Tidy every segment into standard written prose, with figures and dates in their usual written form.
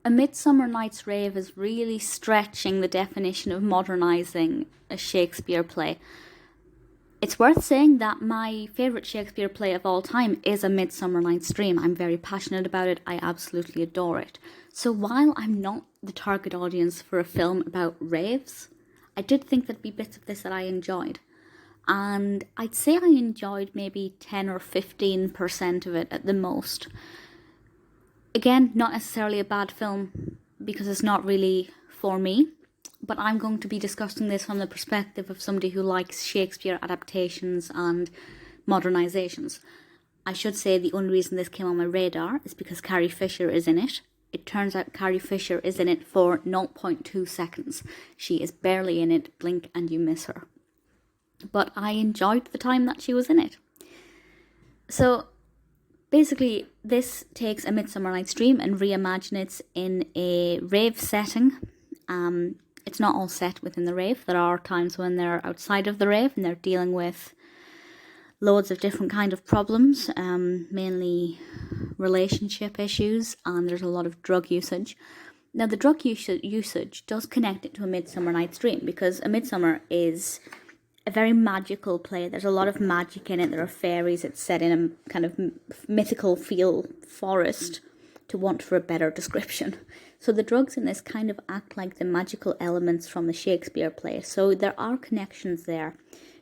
A Midsummer Night's Rave is really stretching the definition of modernising a Shakespeare play. It's worth saying that my favourite Shakespeare play of all time is A Midsummer Night's Dream. I'm very passionate about it. I absolutely adore it. So while I'm not the target audience for a film about raves, I did think there'd be bits of this that I enjoyed. And I'd say I enjoyed maybe 10 or 15% of it at the most. Again, not necessarily a bad film because it's not really for me. But I'm going to be discussing this from the perspective of somebody who likes Shakespeare adaptations and modernisations. I should say the only reason this came on my radar is because Carrie Fisher is in it. It turns out Carrie Fisher is in it for 0.2 seconds. She is barely in it, blink and you miss her. But I enjoyed the time that she was in it. So basically, this takes A Midsummer Night's Dream and reimagines it in a rave setting. It's not all set within the rave. There are times when they're outside of the rave and they're dealing with loads of different kind of problems, mainly relationship issues, and there's a lot of drug usage. Now, the drug usage does connect it to A Midsummer Night's Dream because A Midsummer is a very magical play. There's a lot of magic in it. There are fairies. It's set in a kind of mythical feel forest, to want for a better description. So the drugs in this kind of act like the magical elements from the Shakespeare play. So there are connections there.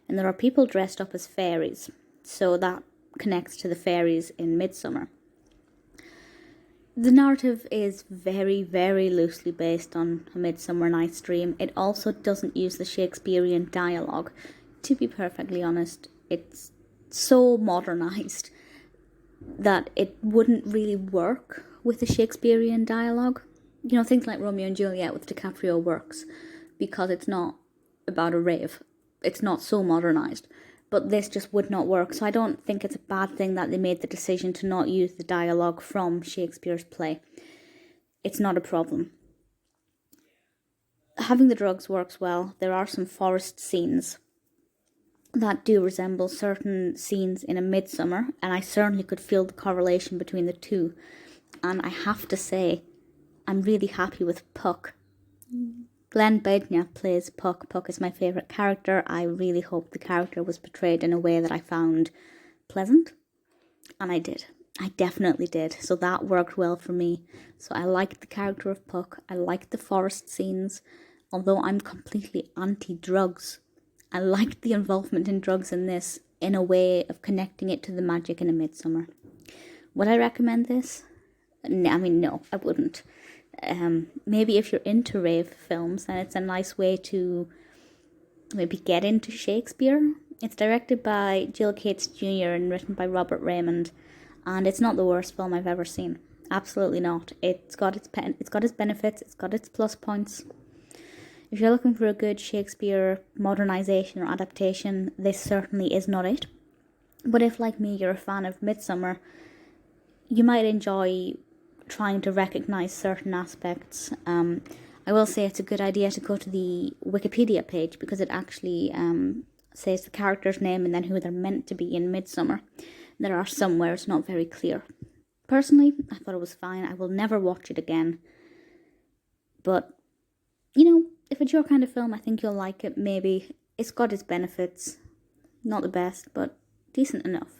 And there are people dressed up as fairies. So that connects to the fairies in Midsummer. The narrative is very, very loosely based on A Midsummer Night's Dream. It also doesn't use the Shakespearean dialogue. To be perfectly honest, it's so modernised that it wouldn't really work with the Shakespearean dialogue. You know, things like Romeo and Juliet with DiCaprio works because it's not about a rave. It's not so modernised. But this just would not work. So I don't think it's a bad thing that they made the decision to not use the dialogue from Shakespeare's play. It's not a problem. Having the drugs works well. There are some forest scenes that do resemble certain scenes in A Midsummer, and I certainly could feel the correlation between the two. And I have to say, I'm really happy with Puck. Glen Badyna plays Puck. Puck is my favourite character. I really hope the character was portrayed in a way that I found pleasant. And I did. I definitely did. So that worked well for me. So I liked the character of Puck. I liked the forest scenes. Although I'm completely anti-drugs, I liked the involvement in drugs in this in a way of connecting it to the magic in A Midsummer. Would I recommend this? No, I wouldn't. Maybe if you're into rave films, then it's a nice way to maybe get into Shakespeare. It's directed by Gil Cates Jr. and written by Robert Raymond, and it's not the worst film I've ever seen. Absolutely not. It's got its benefits. It's got its plus points. If you're looking for a good Shakespeare modernisation or adaptation, this certainly is not it. But if, like me, you're a fan of Midsummer, you might enjoy trying to recognise certain aspects. I will say it's a good idea to go to the Wikipedia page because it actually says the character's name and then who they're meant to be in Midsummer. There are some where it's not very clear. Personally, I thought it was fine. I will never watch it again. But, you know, if it's your kind of film, I think you'll like it, maybe. It's got its benefits. Not the best, but decent enough.